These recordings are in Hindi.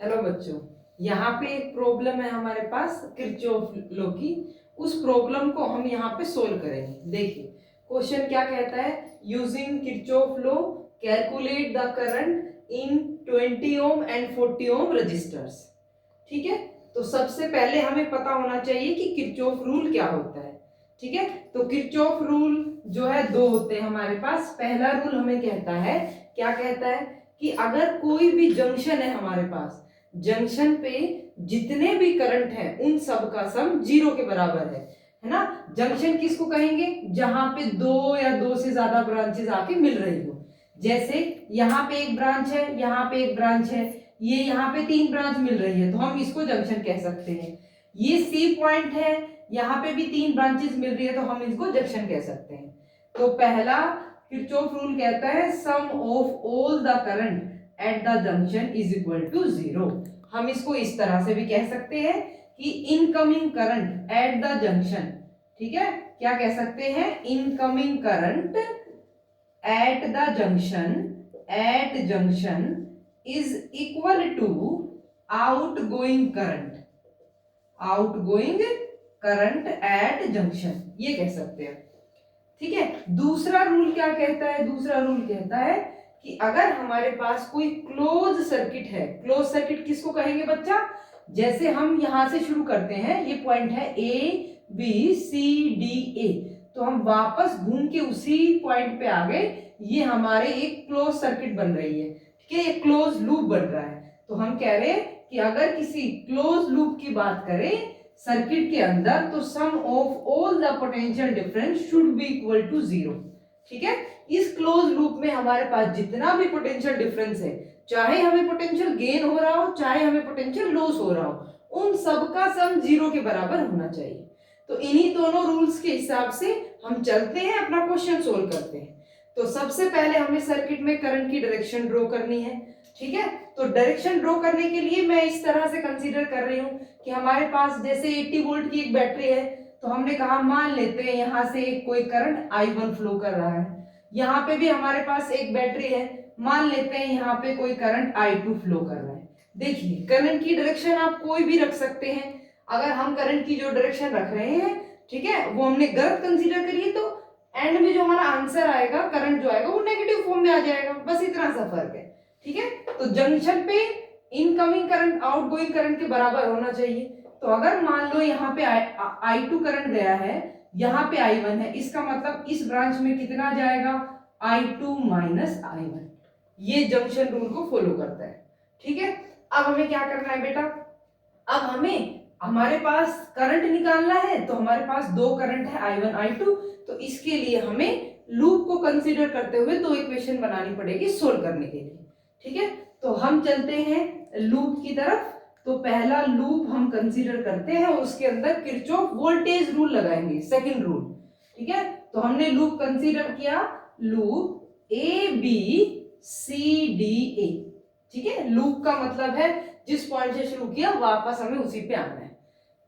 हेलो बच्चों, यहाँ पे एक प्रॉब्लम है हमारे पास किरचॉफ लॉ की। उस प्रॉब्लम को हम यहाँ पे सोल्व करेंगे। देखिए क्वेश्चन क्या कहता है, using Kirchhoff law calculate the current in 20 ohm and 40 ohm resistors. ठीक है, तो सबसे पहले हमें पता होना चाहिए कि किरचॉफ रूल क्या होता है। ठीक है, तो किरचॉफ रूल जो है दो होते हैं हमारे पास। पहला रूल हमें कहता है, क्या कहता है कि अगर कोई भी जंक्शन है हमारे पास, जंक्शन पे जितने भी करंट है उन सब का सम जीरो के बराबर है ना। जंक्शन किसको कहेंगे, जहां पे दो या दो से ज्यादा ब्रांचेस आके मिल रही हो। जैसे यहाँ पे एक ब्रांच है, यहाँ पे एक ब्रांच है, ये यहाँ पे तीन ब्रांच मिल रही है, तो हम इसको जंक्शन कह सकते हैं। ये सी पॉइंट है, यहाँ पे भी तीन ब्रांचेस मिल रही है, तो हम इसको जंक्शन कह सकते हैं। तो पहला किरचॉफ रूल कहता है sum of all the current at the junction is equal to zero. हम इसको इस तरह से भी कह सकते हैं कि incoming current at the junction, ठीक है, क्या कह सकते हैं, incoming current at the junction is equal to outgoing current at junction, ये कह सकते हैं। ठीक है, दूसरा रूल क्या कहता है, दूसरा रूल कहता है कि अगर हमारे पास कोई क्लोज सर्किट है, क्लोज सर्किट किसको कहेंगे बच्चा, जैसे हम यहां से शुरू करते हैं, ये पॉइंट है ए बी सी डी ए, तो हम वापस घूम के उसी पॉइंट पे आ गए, ये हमारे एक क्लोज सर्किट बन रही है। ठीक है, ये क्लोज लूप बन रहा है। तो हम कह रहे हैं कि अगर किसी क्लोज लूप की बात करें सर्किट के अंदर, तो sum of all the potential difference should be equal to zero. ठीक है, इस क्लोज लूप में हमारे पास जितना भी पोटेंशियल डिफरेंस है, चाहे हमें पोटेंशियल गेन हो रहा हो, चाहे हमें पोटेंशियल लॉस हो रहा हो, उन सबका सम जीरो के बराबर होना चाहिए। तो इन्हीं दोनों रूल्स के हिसाब से हम चलते हैं, अपना क्वेश्चन सोल्व करते हैं। तो सबसे पहले हमें सर्किट में करंट की डायरेक्शन ड्रॉ करनी है। ठीक है, तो डायरेक्शन ड्रॉ करने के लिए मैं इस तरह से कंसीडर कर रही हूँ कि हमारे पास जैसे 80 वोल्ट की एक बैटरी है, तो हमने कहा मान लेते हैं यहां से कोई करंट I1 फ्लो कर रहा है। यहाँ पे भी हमारे पास एक बैटरी है, मान लेते हैं यहाँ पे कोई करंट I2 फ्लो कर रहा है। देखिए करंट की डायरेक्शन आप कोई भी रख सकते हैं। अगर हम करंट की जो डायरेक्शन रख रहे हैं, ठीक है, वो हमने गलत कंसीडर करिए, तो एंड में जो हमारा आंसर आएगा, करंट जो आएगा वो नेगेटिव फॉर्म में आ जाएगा। बस इतना सा फर्क है। ठीक है, तो जंक्शन पे इनकमिंग करंट आउटगोइंग करंट के बराबर होना चाहिए। तो अगर मान लो यहाँ पे I2 करंट गया है, यहाँ पे I1 है, इसका मतलब इस ब्रांच में कितना जाएगा, I2 माइनस I1। ये जंक्शन रूल को फॉलो करता है। ठीक है, अब हमें क्या करना है बेटा, अब हमें हमारे पास करंट निकालना है, तो हमारे पास दो करंट है I1 I2, तो इसके लिए हमें लूप को कंसीडर करते हुए दो इक्वेशन बनानी पड़ेगी सोल्व करने के लिए। ठीक है, तो हम चलते हैं लूप की तरफ। तो पहला लूप हम कंसीडर करते हैं, उसके अंदर किरचॉफ वोल्टेज रूल लगाएंगे, सेकंड रूल। ठीक है, तो हमने लूप कंसीडर किया, loop A B C D A. ठीक है, लूप का मतलब है जिस पॉइंट से शुरू किया वापस हमें उसी पे आना है।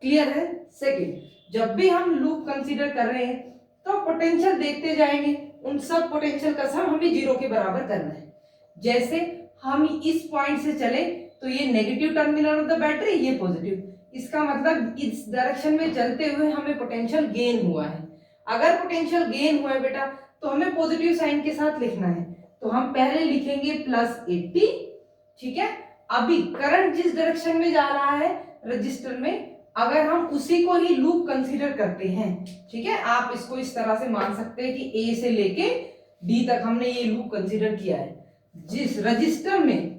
क्लियर है। सेकंड, जब भी हम लूप कंसीडर कर रहे हैं तो पोटेंशियल देखते जाएंगे, उन सब पोटेंशियल का सम हमें जीरो के बराबर करना है। जैसे हम इस पॉइंट से चले तो ये negative terminal of the battery, ये पॉजिटिव, इसका मतलब इस डायरेक्शन में चलते हुए हमें पोटेंशियल गेन हुआ है। अगर पोटेंशियल गेन हुआ है बेटा, तो हमें पॉजिटिव साइन के साथ लिखना है, तो हम पहले लिखेंगे +80। ठीक है, अभी करंट जिस डायरेक्शन में जा रहा है रजिस्टर में, अगर हम उसी को ही लूप कंसीडर करते हैं, ठीक है, आप इसको इस तरह से मान सकते हैं कि ए से लेके डी तक हमने ये लूप कंसीडर किया है। जिस रजिस्टर में,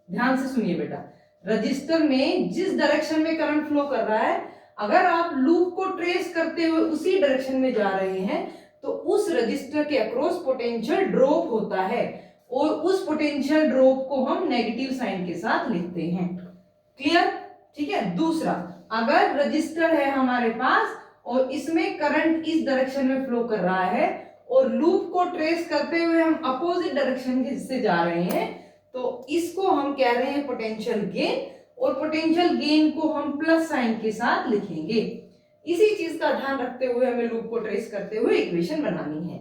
ध्यान से सुनिए बेटा, रजिस्टर में जिस डायरेक्शन में करंट फ्लो कर रहा है, अगर आप लूप को ट्रेस करते हुए उसी डायरेक्शन में जा रहे हैं, तो उस रजिस्टर के अक्रॉस पोटेंशियल ड्रॉप होता है, और उस पोटेंशियल ड्रॉप को हम नेगेटिव साइन के साथ लिखते हैं। क्लियर। ठीक है, दूसरा, अगर रजिस्टर है हमारे पास और इसमें करंट इस डायरेक्शन में फ्लो कर रहा है और लूप को ट्रेस करते हुए हम अपोजिट डायरेक्शन से जा रहे हैं, तो इसको हम कह रहे हैं पोटेंशियल गेन, और पोटेंशियल गेन को हम प्लस साइन के साथ लिखेंगे। इसी चीज का ध्यान रखते हुए हमें लूप को ट्रेस करते हुए इक्वेशन बनानी है।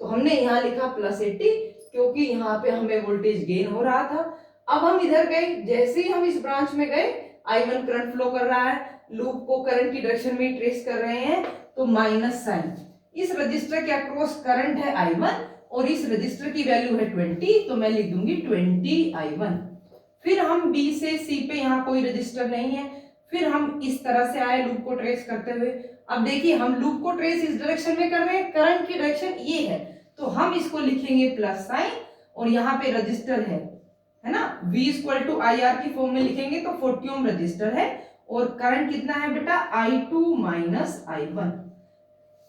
तो हमने यहाँ लिखा +80 क्योंकि यहाँ पे हमें वोल्टेज गेन हो रहा था। अब हम इधर गए, जैसे ही हम इस ब्रांच में गए I1 करंट फ्लो कर रहा है, लूप को करंट की डायरेक्शन में ट्रेस कर रहे हैं, तो माइनस साइन, इस रजिस्टर के अक्रॉस करंट है I1 और इस रजिस्टर की वैल्यू है 20, तो मैं लिख दूंगी 20 I1। फिर हम B से C पे यहाँ कोई रजिस्टर नहीं है, फिर हम इस तरह से आए लूप को ट्रेस करते हुए। अब देखिए हम लूप को ट्रेस इस डायरेक्शन में कर रहे हैं, करंट की डायरेक्शन ये है, तो हम इसको लिखेंगे प्लस साइन और यहाँ पे रजिस्टर है ना, V equal to I R की फॉर्म में लिखेंगे तो 40 ओम रजिस्टर है और करंट कितना है बेटा I2 माइनस I1।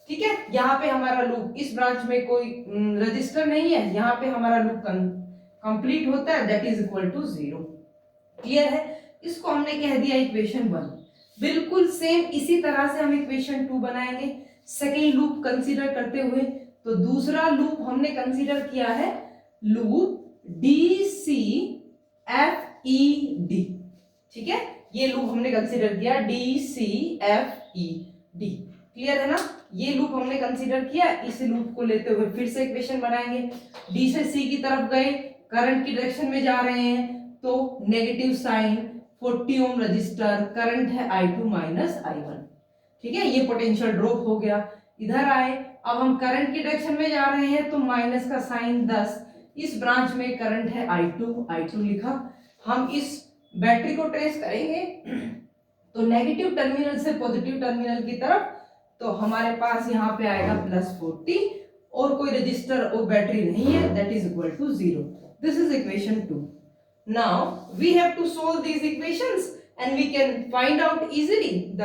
ठीक है, यहाँ पे हमारा लूप, इस ब्रांच में कोई रजिस्टर नहीं है, यहाँ पे हमारा लूप कंप्लीट होता है, that is equal to 0। Clear है, इसको हमने कह दिया इक्वेशन 1। बिल्कुल सेम इसी तरह से हम इक्वेशन 2 बनाएंगे सेकेंड लूप कंसीडर करते हुए। तो दूसरा लूप हमने कंसीडर किया है लूप DCFED। ठीक है, ये लूप हमने कंसीडर किया DCFED। क्लियर है ना, ये लूप हमने कंसीडर किया। इस लूप को लेते हुए फिर से इक्वेशन बनाएंगे। डी से सी की तरफ गए, करंट की डायरेक्शन में जा रहे हैं, तो negative sign, 40 ohm resistor, current है I2 माइनस I1। ठीक है, ये पोटेंशियल ड्रॉप हो गया। इधर आए, अब हम करंट की डायरेक्शन में जा रहे हैं, तो माइनस का साइन 10, इस ब्रांच में करंट है I2 लिखा। हम इस बैटरी को ट्रेस करेंगे तो नेगेटिव टर्मिनल से पॉजिटिव टर्मिनल की तरफ, तो हमारे पास यहाँ पे आएगा प्लस 40 और कोई रजिस्टर और बैटरी नहीं है, that is equal to 0। This is equation 2। Now we have to solve these equations and we can find out easily the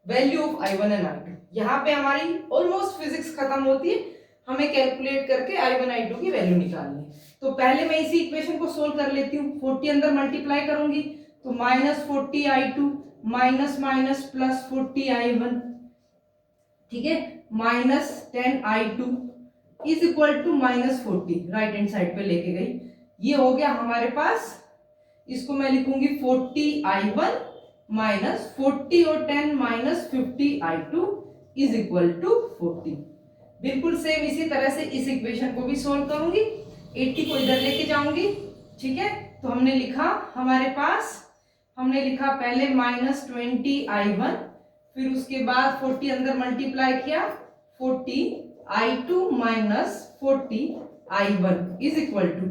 value of I1 and I2। यहाँ पे हमारी ऑलमोस्ट फिजिक्स खत्म होती है, हमें कैलकुलेट करके I1 I2 की वैल्यू निकालनी है। तो पहले मैं इसी इक्वेशन को सोल्व कर लेती हूँ। 40 अंदर मल्टीप्लाई करूंगी तो minus 40 I2 minus minus plus 40 I1। ठीक है, minus 10 I2 is equal to minus 40, right hand side पे लेके गई। ये हो गया हमारे पास, इसको मैं लिखूंगी 40 I1 माइनस 40 और 10 minus 50 I2 is equal to 40। बिल्कुल सेम इसी तरह से इस इक्वेशन को भी सोल्व करूंगी, 80 को इधर लेके जाऊंगी। ठीक है, तो हमने लिखा, हमारे पास हमने लिखा पहले माइनस 20 I1, फिर उसके बाद 40 अंदर मल्टीप्लाई किया, 40 I2 minus 40 I1 is equal to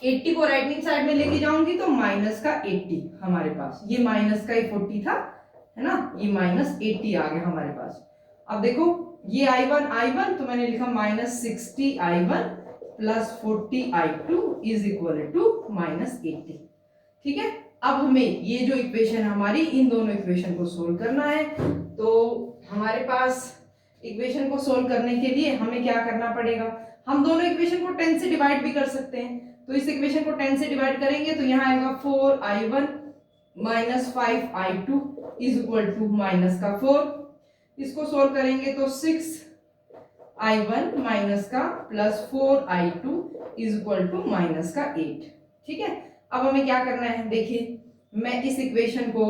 80 को राइट हैंड साइड में लेके जाऊंगी तो माइनस का 80 हमारे पास, ये माइनस का ही 40 था, है ना, ये माइनस 80 आ गया हमारे पास। अब देखो ये I1 तो मैंने लिखा minus 60 I1 plus 40 I2 is equal to minus 80। ठीक है, अब हमें ये जो इक्वेशन हमारी, इन दोनों इक्वेशन को सोल्व करना है। तो हमारे पास इक्वेशन को सोल्व करने के लिए हमें क्या करना पड़ेगा, हम दोनों इक्वेशन को 10 से डिवाइड भी कर सकते हैं। तो इस इक्वेशन को 10 से डिवाइड करेंगे तो यहाँ आएगा 4 I1 minus 5 I2 is equal to minus का 4। इसको सोल्व करेंगे तो 6 I1 माइनस का plus 4 I2 is equal to minus का 8। ठीक है, अब हमें क्या करना है, देखिए मैं इस इक्वेशन को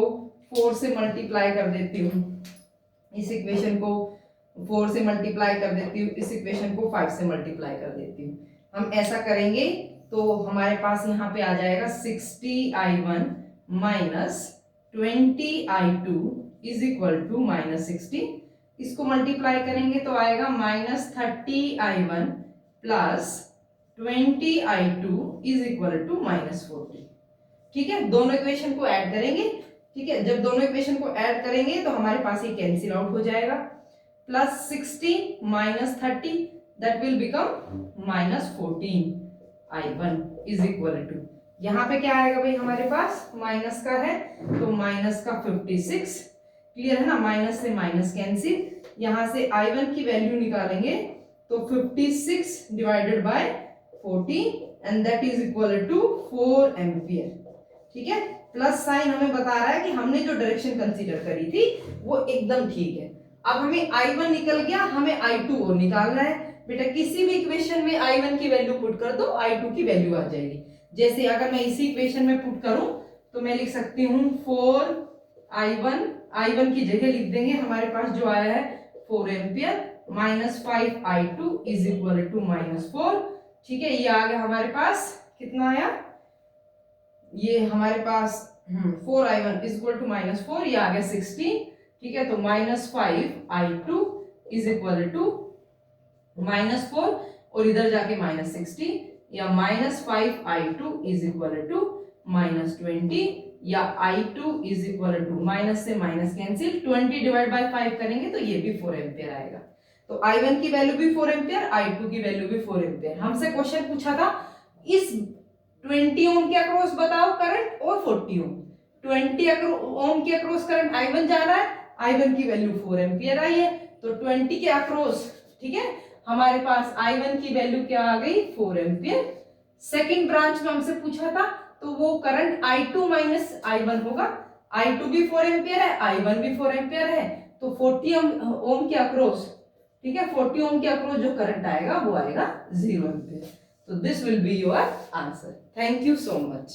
4 से मल्टीप्लाई कर देती हूँ, इस इक्वेशन को 4 से मल्टीप्लाई कर देती हूँ, इस इक्वेशन को 5 से मल्टीप्लाई कर देती हूँ। हम ऐसा करेंगे तो हमारे पास यहाँ पे आ जाएगा 60 I1 minus 20 I2 is equal to minus 60। इसको मल्टीप्लाई करेंगे तो आएगा minus 30 I1 plus 20 I2 is equal to minus 40। ठीक है, दोनों इक्वेशन को ऐड करेंगे। ठीक है, जब दोनों इक्वेशन को ऐड करेंगे तो हमारे पास ये कैंसिल आउट हो जाएगा, plus 60 minus 30 that will become minus 14 I1 is equal to, यहाँ पे क्या आएगा भाई हमारे पास, माइनस का है तो माइनस का 56। क्लियर है ना, माइनस से माइनस कैंसिल, यहाँ से I1 की वैल्यू निकालेंगे तो 56 divided by 40 and that is equal to 4 ampere. ठीक है, प्लस साइन हमें बता रहा है कि हमने जो डायरेक्शन कंसीडर करी थी वो एकदम ठीक है। अब हमें I1 निकल गया, हमें I2 और निकालना है। बेटा किसी भी इक्वेशन में I1 की वैल्यू पुट कर दो, I2 की वैल्यू आ जाएगी। जैसे अगर मैं इसी इक्वेशन में पुट करूं तो मैं लिख सकती हूँ 4 I1 की जगह लिख देंगे, हमारे पास जो आया है 4 ampere minus 5 I2 is equal to minus 4। ठीक है, ये आ गया हमारे पास, कितना आया ये हमारे पास 4i1 इज इक्वल टू -4, ये आ गया 16, ठीक है। तो -5i2 इज इक्वल टू -4 और इधर जाके -60, या -5i2 इज इक्वल टू -20, या i2 is equal to minus से माइनस कैंसिल, 20 डिवाइड बाय 5 करेंगे तो ये भी 4 एम्पियर आएगा। तो i1 की वैल्यू भी 4 एम्पियर, i2 की वैल्यू भी 4 एम्पियर। हमसे क्वेश्चन पूछा था इस 20 ओम के अक्रॉस बताओ करंट और 40 ओम। 20 ओम के अक्रॉस करंट i1 जा रहा है, i1 की वैल्यू 4 एम्पियर आई है, तो 20 के अक्रॉस, ठीक है, हमारे पास i1 की वैल्यू क्या आ गई, 4 एम्पियर। सेकंड ब्रांच में हमसे पूछा था तो वो करंट i2 माइनस i1 होगा, i2 भी 4 एम्पियर है, i1 भी 4 एम्पियर है, तो 40 ओम के अक्रॉस, ठीक है, 40 ओम के अक्रॉस जो करंट आएगा वो आएगा 0 ampere. So this will be your answer. Thank you so much.